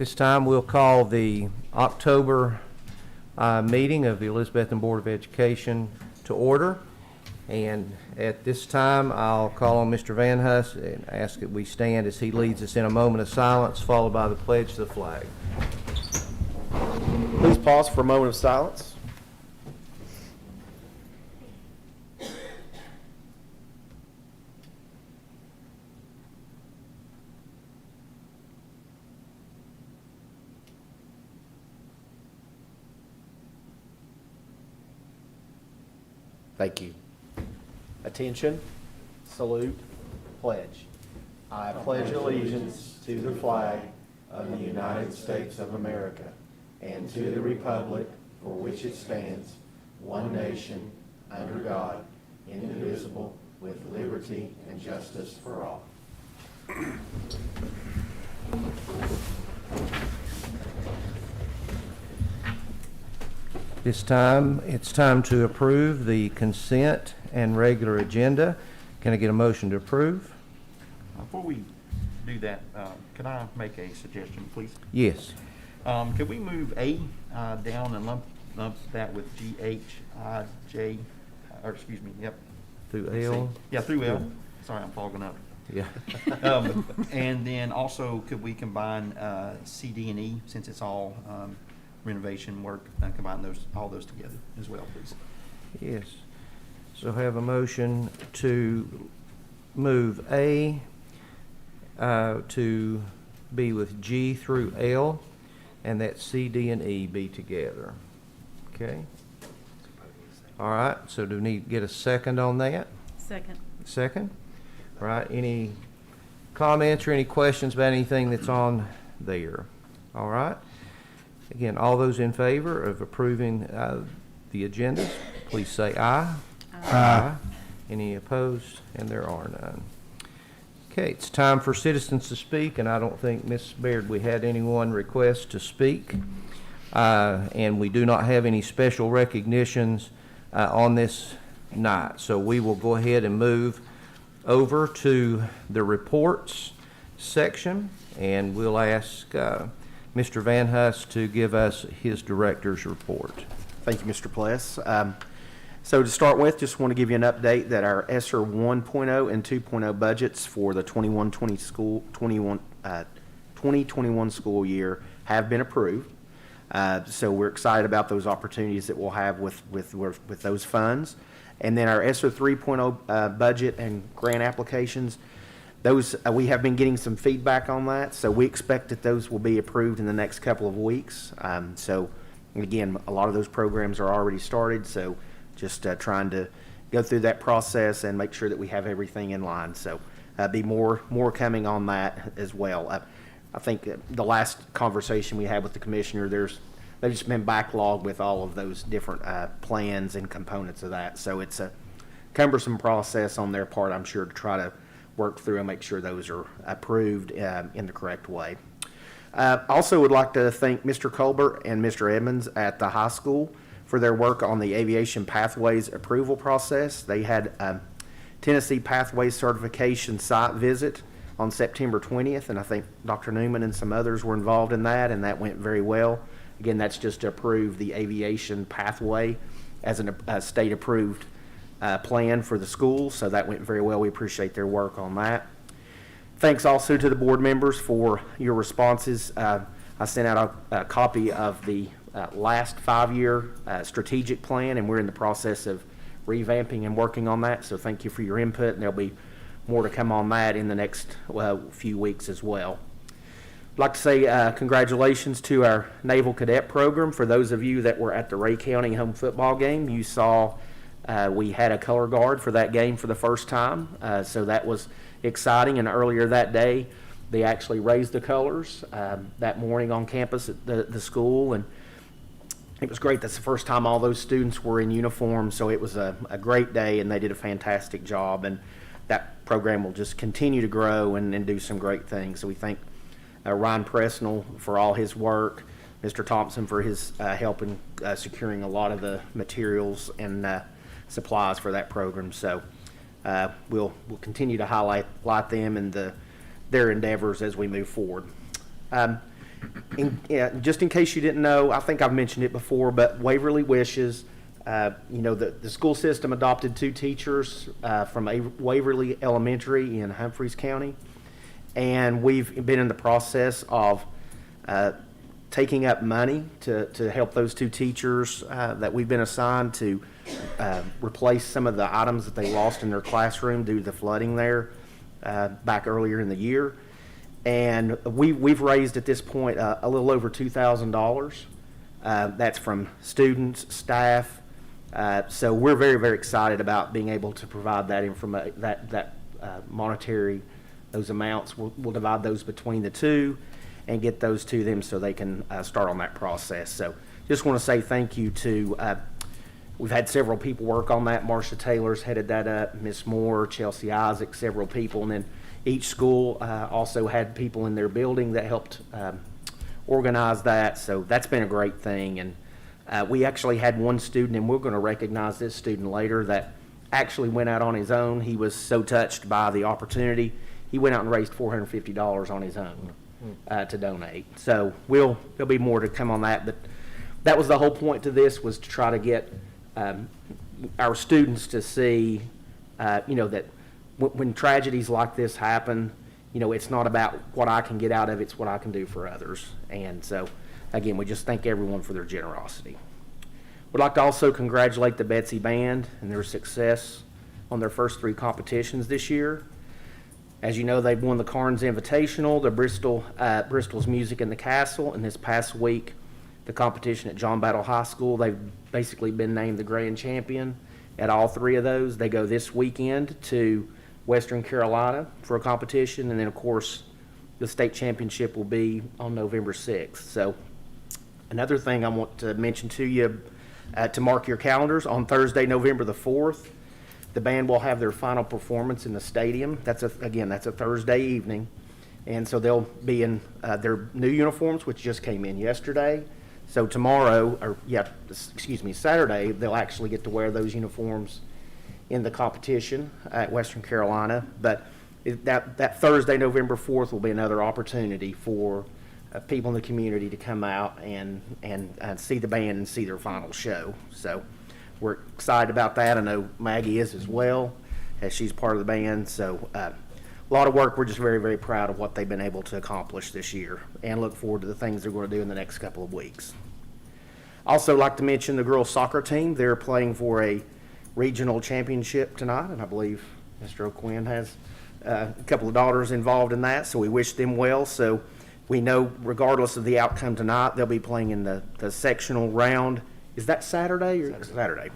This time we'll call the October meeting of the Elizabethton Board of Education to order. And at this time, I'll call on Mr. Van Huss and ask that we stand as he leads us in a moment of silence, followed by the pledge to the flag. Please pause for a moment of silence. Thank you. Attention, salute, pledge. I pledge allegiance to the flag of the United States of America and to the republic for which it stands, one nation, under God, indivisible, with liberty and justice for all. This time, it's time to approve the consent and regular agenda. Can I get a motion to approve? Before we do that, can I make a suggestion, please? Yes. Could we move A down and lump that with G, H, I, J, or excuse me, yep. Through L? Yeah, through L. Sorry, I'm fogging up. Yeah. And then also, could we combine C, D, and E, since it's all renovation work, and combine all those together as well, please? Yes. So have a motion to move A to be with G through L, and that C, D, and E be together. Okay? All right, so do we need to get a second on that? Second. Second? All right, any comments or any questions about anything that's on there? All right. Again, all those in favor of approving the agendas, please say aye. Aye. Any opposed? And there are none. Okay, it's time for citizens to speak, and I don't think, Ms. Baird, we had anyone request to speak. And we do not have any special recognitions on this night. So we will go ahead and move over to the reports section, and we'll ask Mr. Van Huss to give us his director's report. Thank you, Mr. Pless. So to start with, just want to give you an update that our ESSER 1.0 and 2.0 budgets for the 2021 school year have been approved. So we're excited about those opportunities that we'll have with those funds. And then our ESSER 3.0 budget and grant applications, those we have been getting some feedback on that, so we expect that those will be approved in the next couple of weeks. So again, a lot of those programs are already started, so just trying to go through that process and make sure that we have everything in line. So be more coming on that as well. I think the last conversation we had with the commissioner, they've just been backlogged with all of those different plans and components of that. So it's a cumbersome process on their part, I'm sure, to try to work through and make sure those are approved in the correct way. Also would like to thank Mr. Colbert and Mr. Edmonds at the high school for their work on the aviation pathways approval process. They had Tennessee Pathways Certification site visit on September 20th, and I think Dr. Newman and some others were involved in that, and that went very well. Again, that's just to approve the aviation pathway as a state-approved plan for the schools, so that went very well. We appreciate their work on that. Thanks also to the board members for your responses. I sent out a copy of the last 5-year strategic plan, and we're in the process of revamping and working on that, so thank you for your input, and there'll be more to come on that in the next few weeks as well. I'd like to say congratulations to our Naval Cadet program. For those of you that were at the Ray County home football game, you saw we had a color guard for that game for the first time, so that was exciting. And earlier that day, they actually raised the colors that morning on campus at the school, and it was great. That's the first time all those students were in uniform, so it was a great day, and they did a fantastic job. And that program will just continue to grow and do some great things. So we thank Ryan Presnell for all his work, Mr. Thompson for his help in securing a lot of the materials and supplies for that program. So we'll continue to highlight them and their endeavors as we move forward. Just in case you didn't know, I think I've mentioned it before, but Waverly Wishes, the school system adopted 2 teachers from Waverly Elementary in Humphreys County, and we've been in the process of taking up money to help those 2 teachers that we've been assigned to replace some of the items that they lost in their classroom due to the flooding there back earlier in the year. And we've raised at this point a little over $2,000. That's from students, staff. So we're very, very excited about being able to provide that information, that monetary, those amounts. We'll divide those between the 2 and get those to them so they can start on that process. So just want to say thank you to, we've had several people work on that. Marcia Taylor's headed that up, Miss Moore, Chelsea Isaac, several people, and then each school also had people in their building that helped organize that, so that's been a great thing. And we actually had one student, and we're going to recognize this student later, that actually went out on his own. He was so touched by the opportunity, he went out and raised $450 on his own to donate. So there'll be more to come on that, but that was the whole point to this, was to try to get our students to see, that when tragedies like this happen, it's not about what I can get out of it, it's what I can do for others. And so, again, we just thank everyone for their generosity. We'd like to also congratulate the Betsy Band and their success on their first 3 competitions this year. As you know, they've won the Carnes Invitational, the Bristol's Music in the Castle, and this past week, the competition at John Battle High School. They've basically been named the grand champion at all 3 of those. They go this weekend to Western Carolina for a competition, and then of course the state championship will be on November 6th. So another thing I want to mention to you, to mark your calendars, on Thursday, November the 4th, the band will have their final performance in the stadium. That's a Thursday evening, and so they'll be in their new uniforms, which just came in yesterday. So Saturday, they'll actually get to wear those uniforms in the competition at Western Carolina. But that Thursday, November 4th, will be another opportunity for people in the community to come out and see the band and see their final show. So we're excited about that. I know Maggie is as well, as she's part of the band. So a lot of work. We're just very, very proud of what they've been able to accomplish this year, and look forward to the things they're going to do in the next couple of weeks. Also like to mention the girls soccer team. They're playing for a regional championship tonight, and I believe Mr. O'Quinn has a couple of daughters involved in that, so we wish them well. So we know regardless of the outcome tonight, they'll be playing in the sectional round. Is that Saturday? Saturday.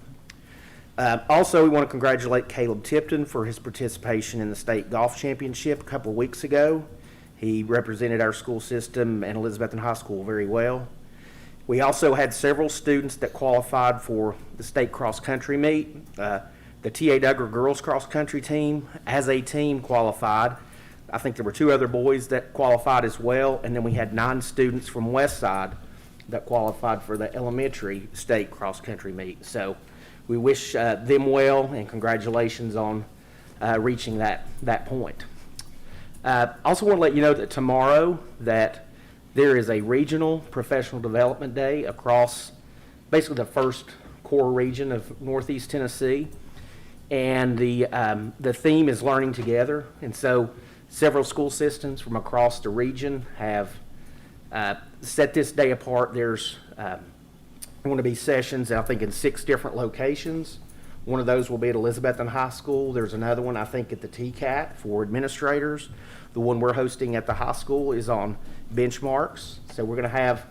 Also, we want to congratulate Caleb Tipton for his participation in the state golf championship a couple of weeks ago. He represented our school system and Elizabethton High School very well. We also had several students that qualified for the state cross-country meet. The T.A. Duggar girls cross-country team, as a team, qualified. I think there were 2 other boys that qualified as well, and then we had 9 students from Westside that qualified for the elementary state cross-country meet. So we wish them well, and congratulations on reaching that point. Also want to let you know that tomorrow that there is a regional professional development day across basically the first core region of Northeast Tennessee, and the theme is learning together. And so several school systems from across the region have set this day apart. There's going to be sessions, I think, in 6 different locations. One of those will be at Elizabethton High School. There's another one, I think, at the TCAT for administrators. The one we're hosting at the high school is on benchmarks. So we're going to have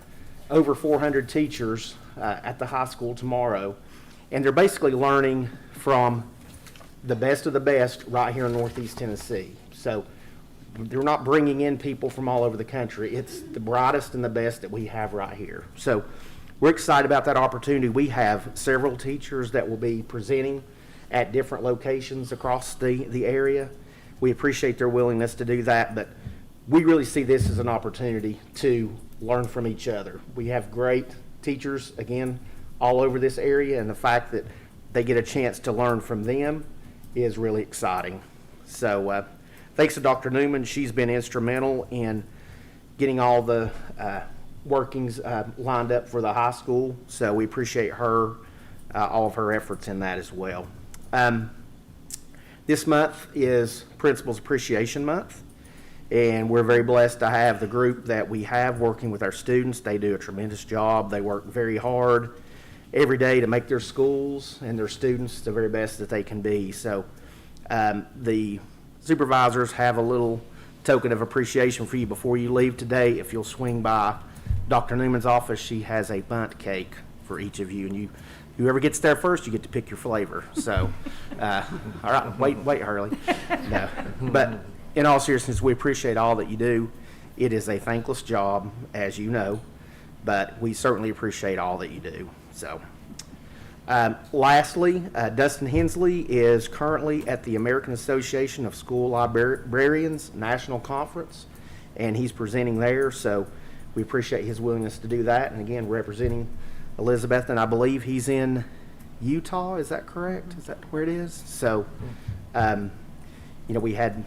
over 400 teachers at the high school tomorrow. And they're basically learning from the best of the best right here in Northeast Tennessee. So they're not bringing in people from all over the country. It's the brightest and the best that we have right here. So we're excited about that opportunity. We have several teachers that will be presenting at different locations across the area. We appreciate their willingness to do that, but we really see this as an opportunity to learn from each other. We have great teachers, again, all over this area, and the fact that they get a chance to learn from them is really exciting. So thanks to Dr. Newman. She's been instrumental in getting all the workings lined up for the high school. So we appreciate her, all of her efforts in that as well. This month is Principals Appreciation Month, and we're very blessed to have the group that we have working with our students. They do a tremendous job. They work very hard every day to make their schools and their students the very best that they can be. So the supervisors have a little token of appreciation for you before you leave today. If you'll swing by Dr. Newman's office, she has a bundt cake for each of you, and whoever gets there first, you get to pick your flavor. So, all right, wait, Hurley. No, but in all seriousness, we appreciate all that you do. It is a thankless job, as you know, but we certainly appreciate all that you do. So, lastly, Dustin Hensley is currently at the American Association of School Librarians National Conference, and he's presenting there. So, we appreciate his willingness to do that. And again, representing Elizabeth, and I believe he's in Utah. Is that correct? Is that where it is? So, we had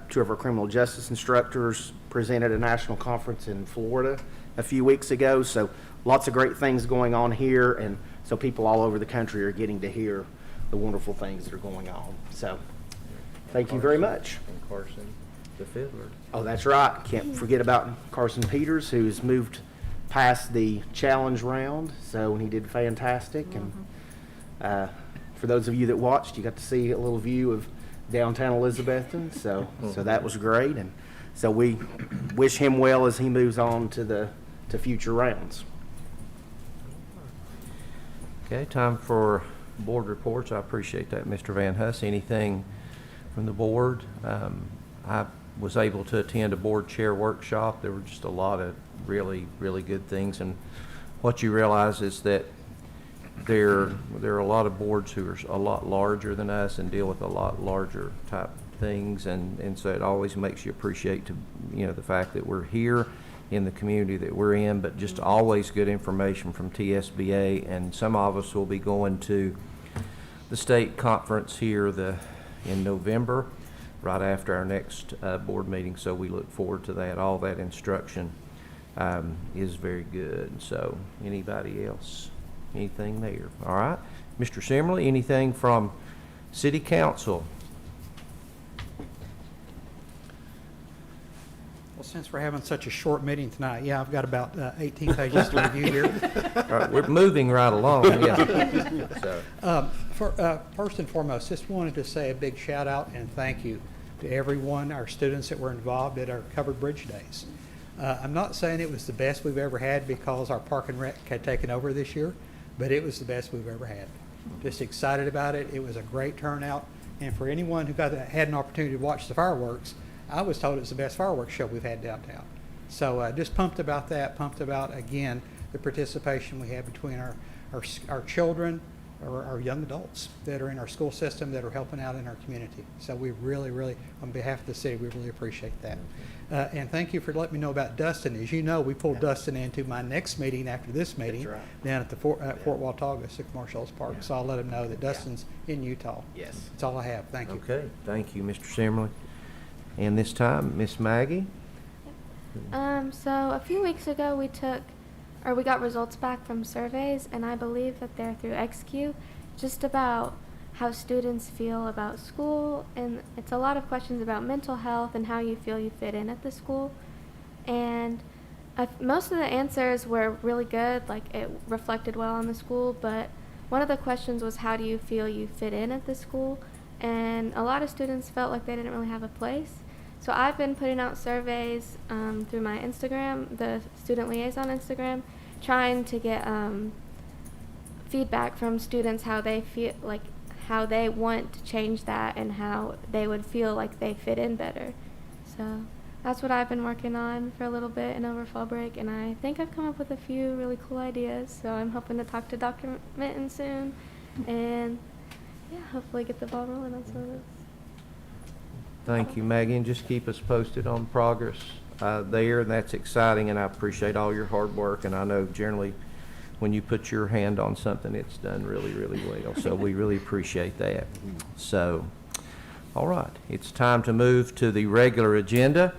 2 of our criminal justice instructors present at a national conference in Florida a few weeks ago. So, lots of great things going on here, and so people all over the country are getting to hear the wonderful things that are going on. So, thank you very much. And Carson, the fiddler. Oh, that's right. Can't forget about Carson Peters, who's moved past the challenge round, so he did fantastic. And for those of you that watched, you got to see a little view of downtown Elizabethton, so that was great. And so we wish him well as he moves on to future rounds. Okay, time for board reports. I appreciate that, Mr. Van Huss. Anything from the board? I was able to attend a board chair workshop. There were just a lot of really, really good things, and what you realize is that there are a lot of boards who are a lot larger than us and deal with a lot larger type things, and so it always makes you appreciate the fact that we're here in the community that we're in, but just always good information from TSBA. And some of us will be going to the state conference here in November, right after our next board meeting, so we look forward to that. All that instruction is very good. So anybody else, anything there? All right, Mr. Simmerly, anything from City Council? Well, since we're having such a short meeting tonight, yeah, I've got about 18 pages to review here. All right, we're moving right along. Yeah. So. First and foremost, just wanted to say a big shout out and thank you to everyone, our students that were involved at our Covered Bridge Days. I'm not saying it was the best we've ever had because our Park and Rec had taken over this year, but it was the best we've ever had. Just excited about it. It was a great turnout, and for anyone who had an opportunity to watch the fireworks, I was told it was the best fireworks show we've had downtown. So just pumped about that, pumped about, again, the participation we have between our children, or our young adults that are in our school system that are helping out in our community. So we really, really, on behalf of the city, we really appreciate that. And thank you for letting me know about Dustin. As you know, we pulled Dustin into my next meeting after this meeting down at the Fort Watauga, Six Marshals Park. So I'll let him know that Dustin's in Utah. Yes. That's all I have. Thank you. Okay, thank you, Mr. Simmerly. And this time, Miss Maggie? So a few weeks ago we got results back from surveys, and I believe that they're through XQ, just about how students feel about school, and it's a lot of questions about mental health and how you feel you fit in at the school. And most of the answers were really good, like it reflected well on the school, but one of the questions was, how do you feel you fit in at the school? And a lot of students felt like they didn't really have a place. So I've been putting out surveys through my Instagram, the student liaison Instagram, trying to get feedback from students, how they feel, like how they want to change that and how they would feel like they fit in better. So that's what I've been working on for a little bit in over fall break, and I think I've come up with a few really cool ideas. So I'm hoping to talk to Dr. Minton soon, and yeah, hopefully get the ball rolling on some of this. Thank you, Maggie, and just keep us posted on progress there, and that's exciting, and I appreciate all your hard work, and I know generally when you put your hand on something, it's done really, really well, so we really appreciate that. So, all right, it's time to move to the regular agenda,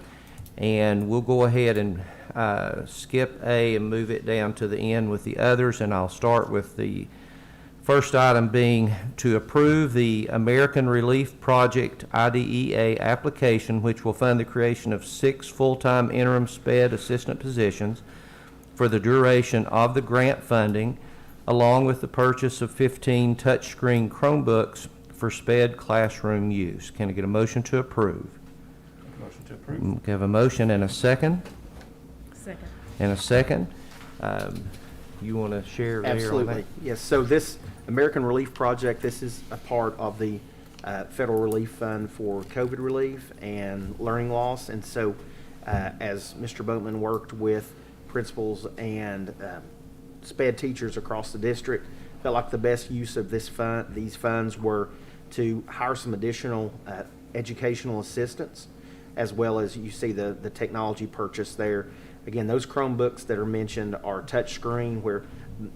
and we'll go ahead and skip A and move it down to the end with the others, and I'll start with the first item being to approve the American Relief Project IDEA application, which will fund the creation of 6 full-time interim SPED assistant positions for the duration of the grant funding, along with the purchase of 15 touchscreen Chromebooks for SPED classroom use. Can I get a motion to approve? Motion to approve. Okay, have a motion and a second? Second. And a second. You want to share there on that? Absolutely. Yes, so this American Relief Project, this is a part of the Federal Relief Fund for COVID relief and learning loss. And so as Mr. Boatman worked with principals and SPED teachers across the district, felt like the best use of these funds were to hire some additional educational assistants, as well as you see the technology purchase there. Again, those Chromebooks that are mentioned are touchscreen, where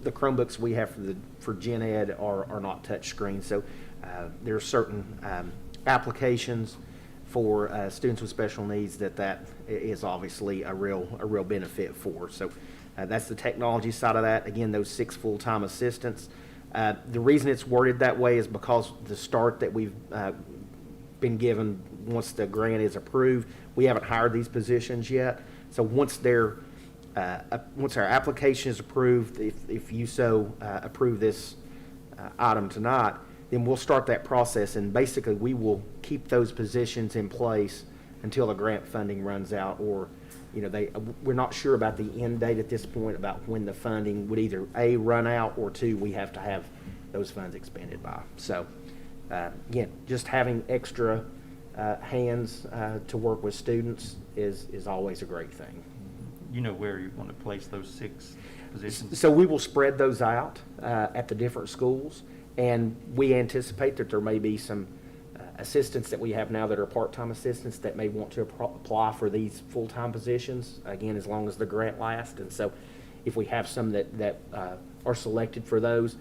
the Chromebooks we have for Gen Ed are not touchscreen. So there are certain applications for students with special needs that is obviously a real benefit for. So that's the technology side of that. Again, those 6 full-time assistants. The reason it's worded that way is because the start that we've been given once the grant is approved, we haven't hired these positions yet. So once our application is approved, if you so approve this item tonight, then we'll start that process, and basically we will keep those positions in place until the grant funding runs out, or we're not sure about the end date at this point about when the funding would either A, run out, or 2, we have to have those funds expended by. So again, just having extra hands to work with students is always a great thing. You know where you want to place those 6 positions? So we will spread those out at the different schools, and we anticipate that there may be some assistants that we have now that are part-time assistants that may want to apply for these full-time positions, again, as long as the grant lasts. And so if we have some that are selected for those,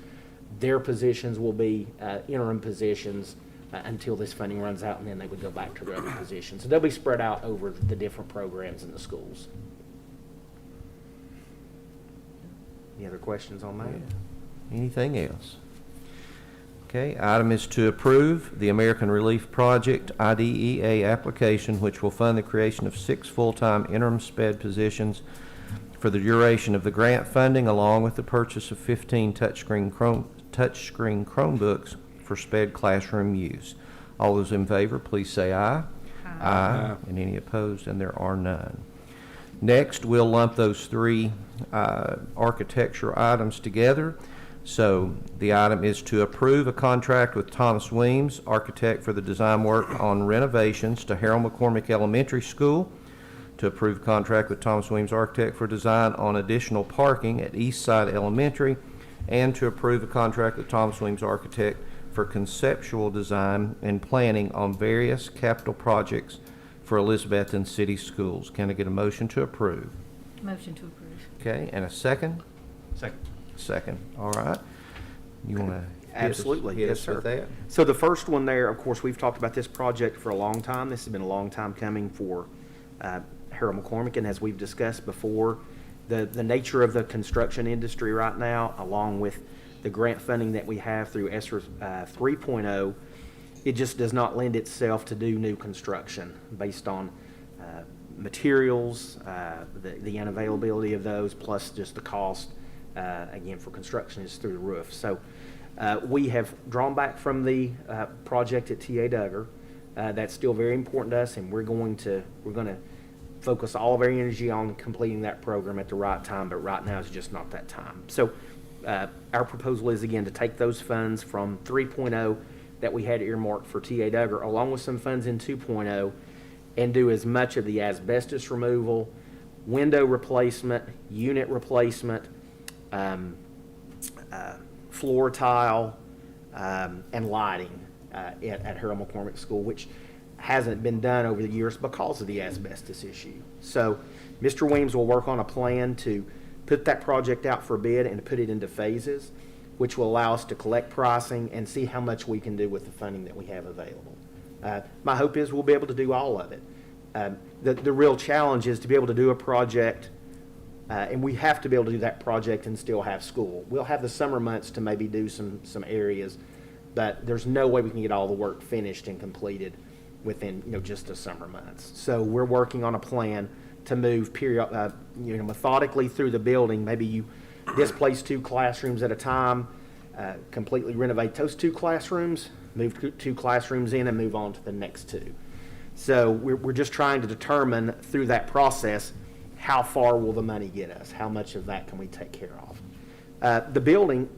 their positions will be interim positions until this funding runs out, and then they would go back to their other positions. So they'll be spread out over the different programs in the schools. Any other questions on that? Anything else? Okay, item is to approve the American Relief Project IDEA application, which will fund the creation of 6 full-time interim SPED positions for the duration of the grant funding, along with the purchase of 15 touchscreen Chromebooks for SPED classroom use. All those in favor, please say aye. Aye. And any opposed? And there are none. Next, we'll lump those 3 architecture items together. So the item is to approve a contract with Thomas Weems, architect, for the design work on renovations to Harold McCormick Elementary School, to approve a contract with Thomas Weems, architect, for design on additional parking at Eastside Elementary, and to approve a contract with Thomas Weems, architect, for conceptual design and planning on various capital projects for Elizabethton City Schools. Can I get a motion to approve? Motion to approve. Okay, and a second? Second. Second, all right. You want to Absolutely, hit yes, us sir. with that? So the first one there, of course, we've talked about this project for a long time. This has been a long time coming for Harold McCormick, and as we've discussed before, the nature of the construction industry right now, along with the grant funding that we have through ESSER 3.0, it just does not lend itself to do new construction based on materials, the unavailability of those, plus just the cost, again, for construction is through the roof. So we have drawn back from the project at T.A. Duggar. That's still very important to us, and we're going to focus all of our energy on completing that program at the right time, but right now is just not that time. So our proposal is, again, to take those funds from 3.0 that we had earmarked for T.A. Duggar, along with some funds in 2.0, and do as much of the asbestos removal, window replacement, unit replacement, floor tile, and lighting at Harold McCormick School, which hasn't been done over the years because of the asbestos issue. So Mr. Weems will work on a plan to put that project out for bid and to put it into phases, which will allow us to collect pricing and see how much we can do with the funding that we have available. My hope is we'll be able to do all of it. The real challenge is to be able to do a project And we have to be able to do that project and still have school. We'll have the summer months to maybe do some areas, but there's no way we can get all the work finished and completed within, just the summer months. So we're working on a plan to move methodically through the building. Maybe you displace 2 classrooms at a time, completely renovate those 2 classrooms, move 2 classrooms in, and move on to the next 2. So we're just trying to determine through that process, how far will the money get us? How much of that can we take care of? The building,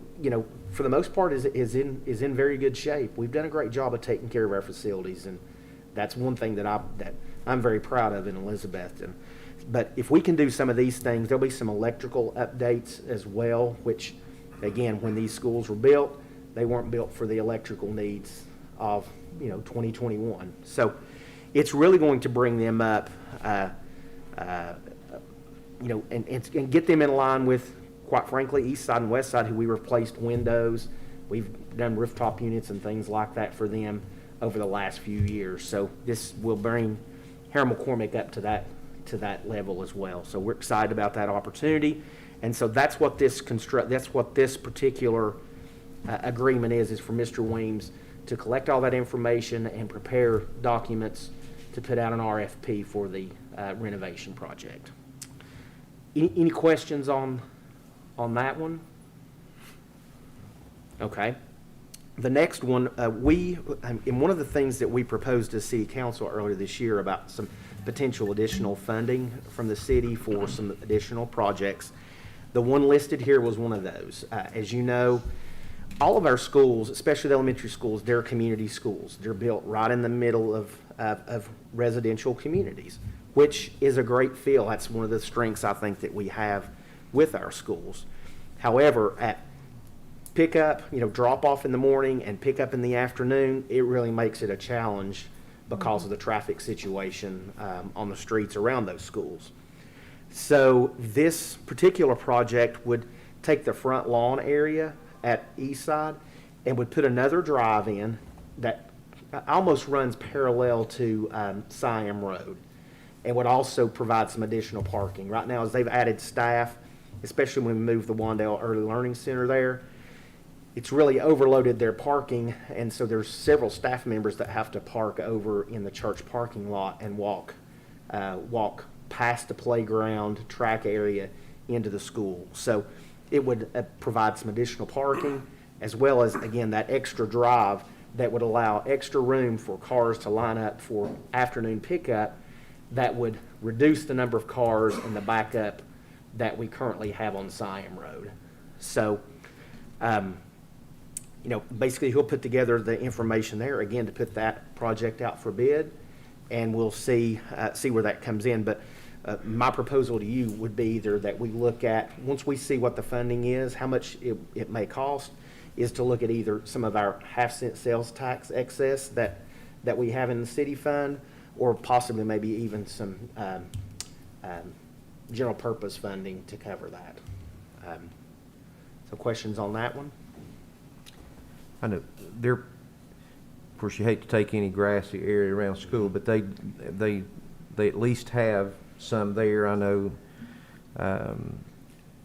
for the most part, is in very good shape. We've done a great job of taking care of our facilities, and that's one thing that I'm very proud of in Elizabeth. But if we can do some of these things, there'll be some electrical updates as well, which, again, when these schools were built, they weren't built for the electrical needs of 2021. So it's really going to bring them up, and get them in line with, quite frankly, East Side and West Side, who we replaced windows. We've done rooftop units and things like that for them over the last few years. So this will bring Harold McCormick up to that level as well. So we're excited about that opportunity. And so that's what this particular agreement is for Mr. Weems to collect all that information and prepare documents to put out an RFP for the renovation project. Any questions on that one? Okay. The next one, and one of the things that we proposed to City Council earlier this year about some potential additional funding from the city for some additional projects, the one listed here was one of those. As you know, all of our schools, especially the elementary schools, they're community schools. They're built right in the middle of residential communities, which is a great feel. That's one of the strengths I think that we have with our schools. However, at pick up, drop off in the morning and pick up in the afternoon, it really makes it a challenge because of the traffic situation on the streets around those schools. So this particular project would take the front lawn area at East Side and would put another drive in that almost runs parallel to Siam Road, and would also provide some additional parking. Right now, as they've added staff, especially when we move the Wandale Early Learning Center there, it's really overloaded their parking, and so there's several staff members that have to park over in the church parking lot and walk past the playground track area into the school. So it would provide some additional parking, as well as, again, that extra drive that would allow extra room for cars to line up for afternoon pickup. That would reduce the number of cars and the backup that we currently have on Siam Road. So, basically he'll put together the information there, again, to put that project out for bid, and we'll see where that comes in. But my proposal to you would be either that we look at, once we see what the funding is, how much it may cost, is to look at either some of our half-cent sales tax excess that we have in the city fund, or possibly maybe even some general purpose funding to cover that. So questions on that one? I know of course, you hate to take any grassy area around school, but they at least have some there. I know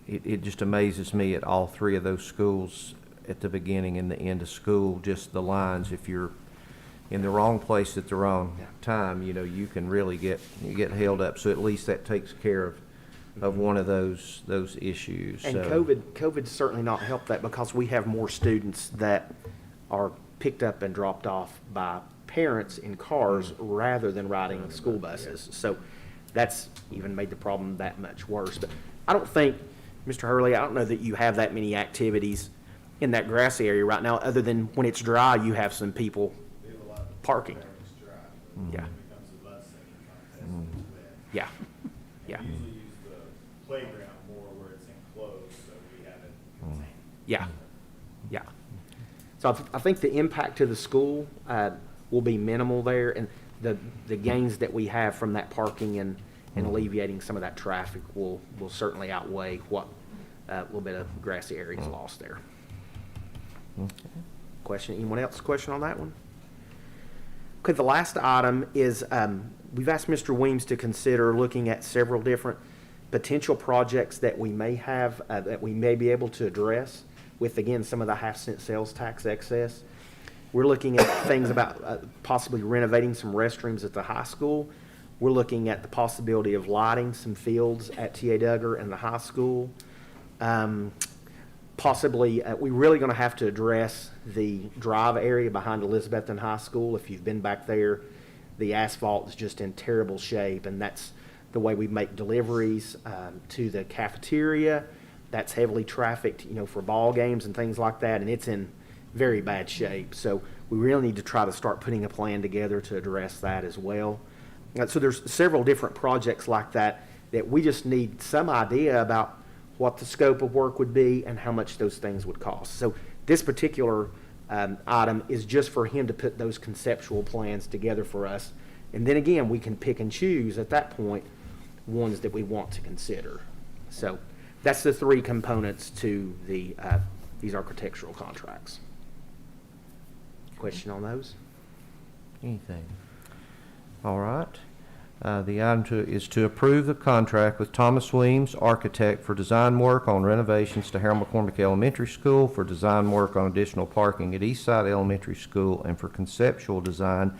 it just amazes me at all 3 of those schools at the beginning and the end of school, just the lines. If you're in the wrong place at the wrong time, you can really get held up. So at least that takes care of one of those issues. And so. COVID's certainly not helped that, because we have more students that are picked up and dropped off by parents in cars rather than riding school buses. So that's even made the problem that much worse. But I don't think, Mr. Hurley, I don't know that you have that many activities in that grassy area right now, other than when it's dry, you have some people parking. Yeah. Yeah. Yeah. We usually use the playground more where it's enclosed, so we have it. Yeah. Yeah. So I think the impact to the school will be minimal there, and the gains that we have from that parking and alleviating some of that traffic will certainly outweigh what little bit of grassy areas lost there. Question? Anyone else? Question on that one? Okay, the last item is we've asked Mr. Weems to consider looking at several different potential projects that we may have, that we may be able to address with, again, some of the half-cent sales tax excess. We're looking at things about possibly renovating some restrooms at the high school. We're looking at the possibility of lighting some fields at T.A. Duggar and the high school. Possibly, we're really going to have to address the drive area behind Elizabethton High School. If you've been back there, the asphalt is just in terrible shape, and that's the way we make deliveries to the cafeteria. That's heavily trafficked, for ball games and things like that, and it's in very bad shape. So we really need to try to start putting a plan together to address that as well. So there's several different projects like that we just need some idea about what the scope of work would be and how much those things would cost. So this particular item is just for him to put those conceptual plans together for us. And then again, we can pick and choose at that point ones that we want to consider. So that's the three components to the these architectural contracts. Question on those? Anything? All right. The item is to approve the contract with Thomas Weems, architect, for design work on renovations to Harold McCormick Elementary School, for design work on additional parking at Eastside Elementary School, and for conceptual design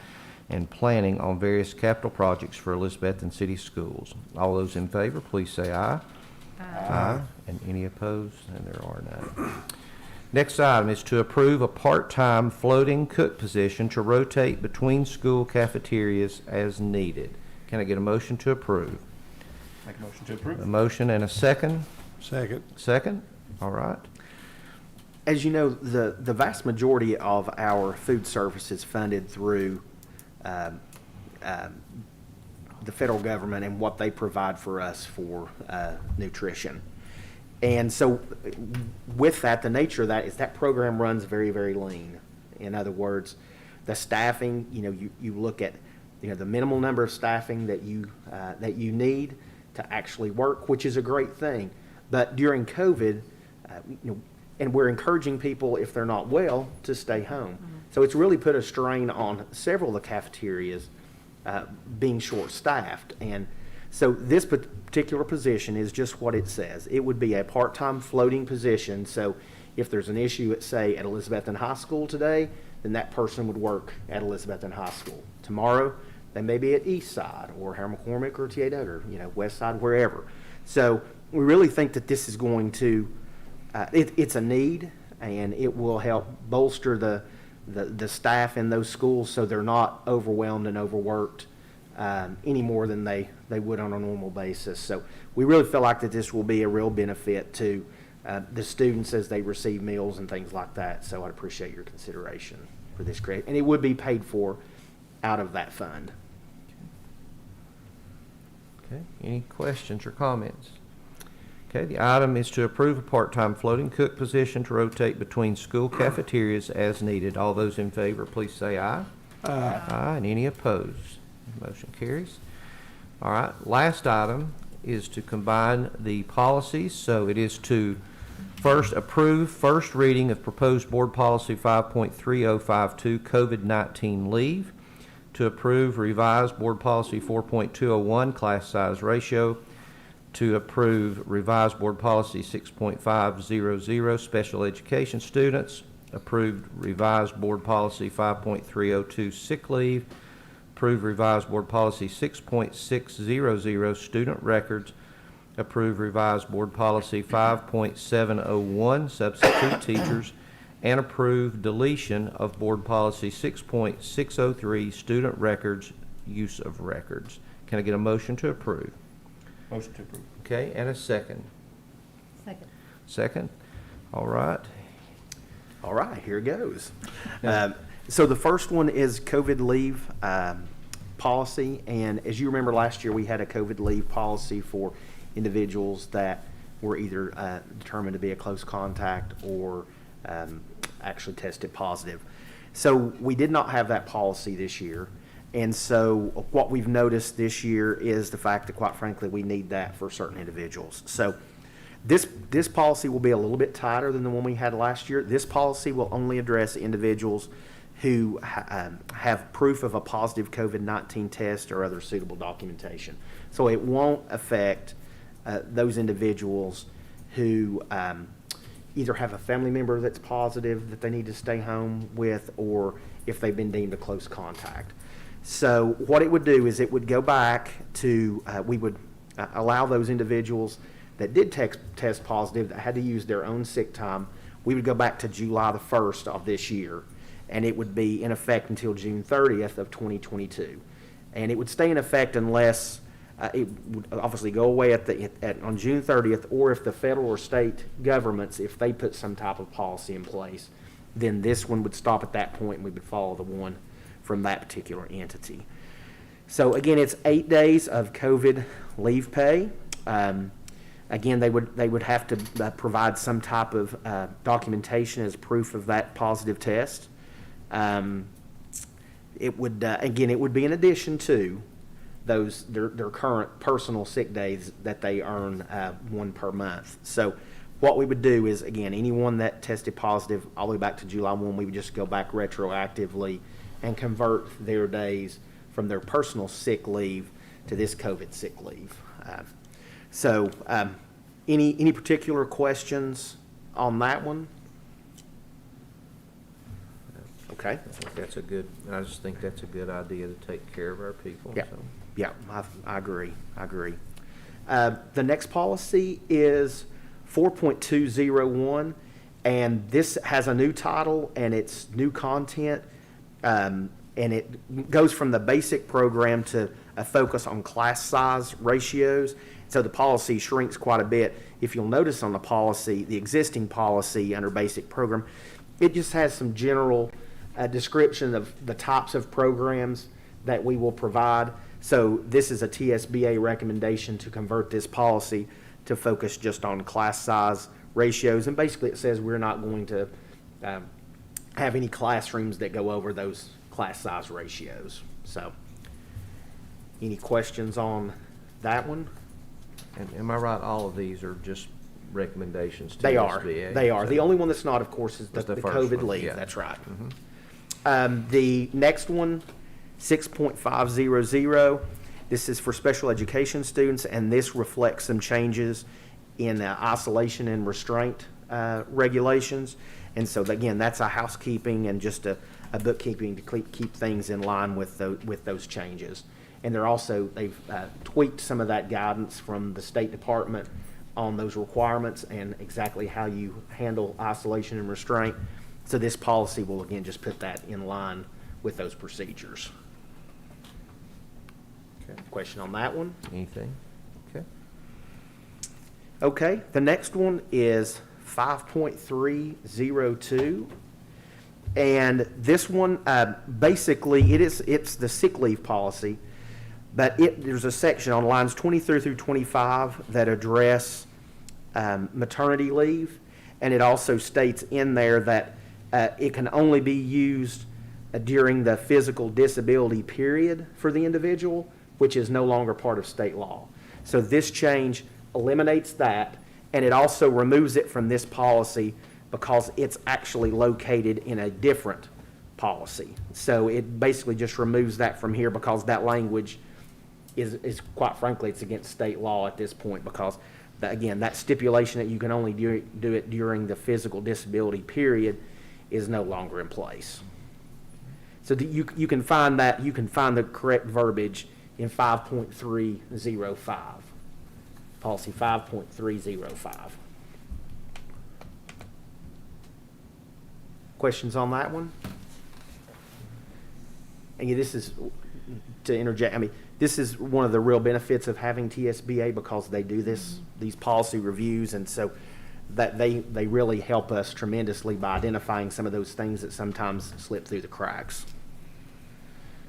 and planning on various capital projects for Elizabethton City Schools. All those in favor, please say aye. Aye. And any opposed? And there are none. Next item is to approve a part-time floating cook position to rotate between school cafeterias as needed. Can I get a motion to approve? Make a motion to approve. A motion and a second? Second. Second? All right. As you know, the vast majority of our food service is funded through the federal government and what they provide for us for nutrition. And so with that, the nature of that is that program runs very, very lean. In other words, the staffing, you look at the minimal number of staffing that you need to actually work, which is a great thing. But during COVID, and we're encouraging people, if they're not well, to stay home. So it's really put a strain on several of the cafeterias being short-staffed. And so this particular position is just what it says. It would be a part-time floating position. So if there's an issue at, say, at Elizabethton High School today, then that person would work at Elizabethton High School. Tomorrow, they may be at East Side or Harold McCormick or T.A. Duggar, West Side, wherever. So we really think that this is going to, it's a need, and it will help bolster the staff in those schools so they're not overwhelmed and overworked any more than they would on a normal basis. So we really feel like that this will be a real benefit to the students as they receive meals and things like that. So I'd appreciate your consideration for this grant. And it would be paid for out of that fund. Okay. Any questions or comments? Okay. The item is to approve a part-time floating cook position to rotate between school cafeterias as needed. All those in favor, please say aye. Aye. Aye. And any opposed? Motion carries. All right. Last item is to combine the policies. So it is to first approve first reading of proposed board policy 5.3052, COVID-19 leave. To approve revised board policy 4.201, class size ratio. To approve revised board policy 6.500, special education students. Approved revised board policy 5.302, sick leave. Approve revised board policy 6.600, student records. Approve revised board policy 5.701, substitute teachers. And approve deletion of board policy 6.603, student records, use of records. Can I get a motion to approve? Motion to approve. Okay, and a second. Second. Second. All right. All right, here goes. So the first one is COVID leave policy. And as you remember, last year we had a COVID leave policy for individuals that were either determined to be a close contact or actually tested positive. So we did not have that policy this year. And so what we've noticed this year is the fact that, quite frankly, we need that for certain individuals. So this policy will be a little bit tighter than the one we had last year. This policy will only address individuals who have proof of a positive COVID-19 test or other suitable documentation. So it won't affect those individuals who either have a family member that's positive that they need to stay home with, or if they've been deemed a close contact. So what it would do is it would go back to, we would allow those individuals that did test positive, that had to use their own sick time, we would go back to July the 1st of this year, and it would be in effect until June 30th of 2022. And it would stay in effect unless it would obviously go away on June 30th, or if the federal or state governments, if they put some type of policy in place, then this one would stop at that point, and we would follow the one from that particular entity. So again, it's 8 days of COVID leave pay. Again, they would have to provide some type of documentation as proof of that positive test. It would be in addition to those their current personal sick days that they earn, one per month. So what we would do is, again, anyone that tested positive all the way back to July 1, we would just go back retroactively and convert their days from their personal sick leave to this COVID sick leave. Any particular questions on that one? Okay. I just think that's a good idea to take care of our people. Yeah, So. yeah, I agree. The next policy is 4.201, and this has a new title and it's new content, and it goes from the basic program to a focus on class size ratios. So the policy shrinks quite a bit. If you'll notice on the policy, the existing policy under basic program, it just has some general description of the types of programs that we will provide. So this is a TSBA recommendation to convert this policy to focus just on class size ratios. And basically it says we're not going to have any classrooms that go over those class size ratios. So any questions on that one? And am I right, all of these are just recommendations to They are. SBA? They are. So- The only one that's not, of course, is the Was the first COVID one, leave. yeah. That's right. Mhm. The next one, 6.500, this is for special education students, and this reflects some changes in isolation and restraint regulations. And so, again, that's a housekeeping and just a bookkeeping to keep things in line with those changes. And they've tweaked some of that guidance from the State Department on those requirements and exactly how you handle isolation and restraint. So this policy will, again, just put that in line with those procedures. Okay. Question on that one? Anything? Okay. Okay, the next one is 5.302. And this one, basically, it's the sick leave policy, but there's a section on lines 23 through 25 that address maternity leave, and it also states in there that it can only be used during the physical disability period for the individual, which is no longer part of state law. So this change eliminates that, and it also removes it from this policy because it's actually located in a different policy. So it basically just removes that from here because that language is quite frankly, it's against state law at this point because, again, that stipulation that you can only do it during the physical disability period is no longer in place. So you can find the correct verbiage in 5.305, policy 5.305. Questions on that one? And this is, to interject, this is one of the real benefits of having TSBA because they do these policy reviews, and so that they really help us tremendously by identifying some of those things that sometimes slip through the cracks.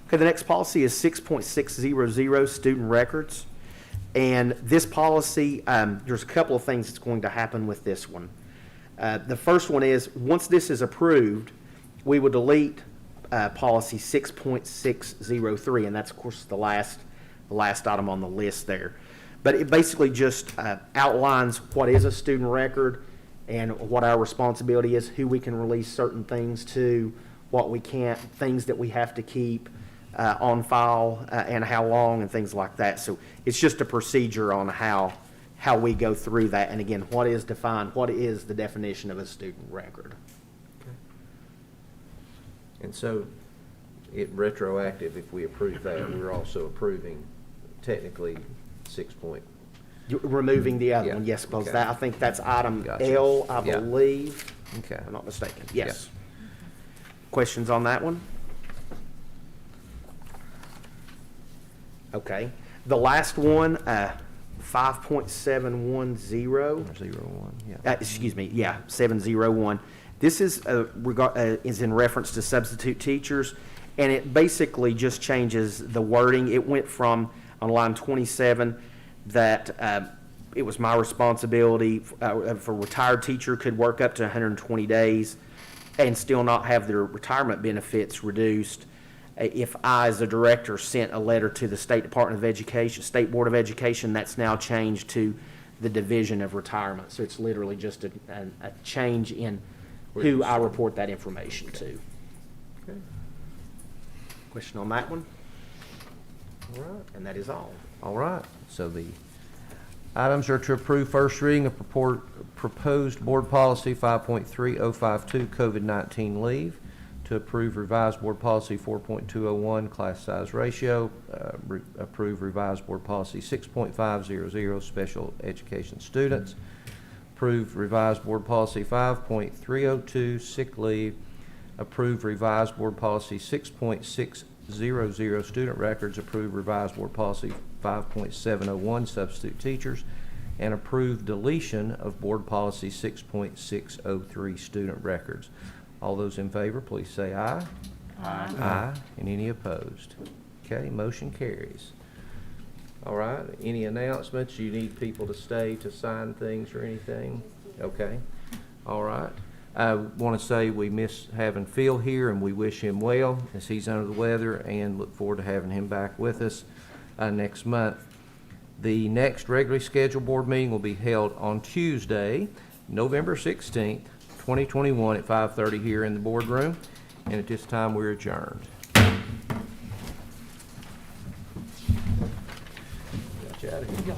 Okay, the next policy is 6.600, student records. And this policy, there's a couple of things that's going to happen with this one. The first one is, once this is approved, we will delete policy 6.603, and that's, of course, the last item on the list there. But it basically just outlines what is a student record and what our responsibility is, who we can release certain things to, what we can't, things that we have to keep on file, and how long, and things like that. So it's just a procedure on how how we go through that. And again, what is defined, what is the definition of a student record? And so, it retroactive, if we approve that, we're also approving technically 6 point. Removing the other Yeah, one, yes, because okay. that, I think that's item Gotcha. L, I Yeah. believe, Okay. if I'm not mistaken. Yes. Questions on that one? Okay. The last one, 5.710. 0-1, yeah. Excuse me, yeah, 701. This is in reference to substitute teachers, and it basically just changes the wording. It went from, on line 27, that it was my responsibility for a retired teacher could work up to 120 days and still not have their retirement benefits reduced if I, as a director, sent a letter to the State Department of Education, State Board of Education. That's now changed to the Division of Retirement. So it's literally just a change in who I report that information to. Okay. Question on that one? All right. And that is all. All right, so the items are to approve first reading of proposed board policy 5.3052, COVID-19 leave, to approve revised board policy 4.201, class size ratio, approve revised board policy 6.500, special education students, approve revised board policy 5.302, sick leave, approve revised board policy 6.600, student records, approve revised board policy 5.701, substitute teachers, and approve deletion of board policy 6.603, student records. All those in favor, please say aye. Aye. Aye. And any opposed? Okay, motion carries. All right, any announcements? You need people to stay to sign things or anything? Okay, all right. I want to say we miss having Phil here, and we wish him well as he's under the weather, and look forward to having him back with us next month. The next regularly scheduled board meeting will be held on Tuesday, November 16th, 2021 at 5:30 here in the boardroom, and at this time we're adjourned. Got you out of here.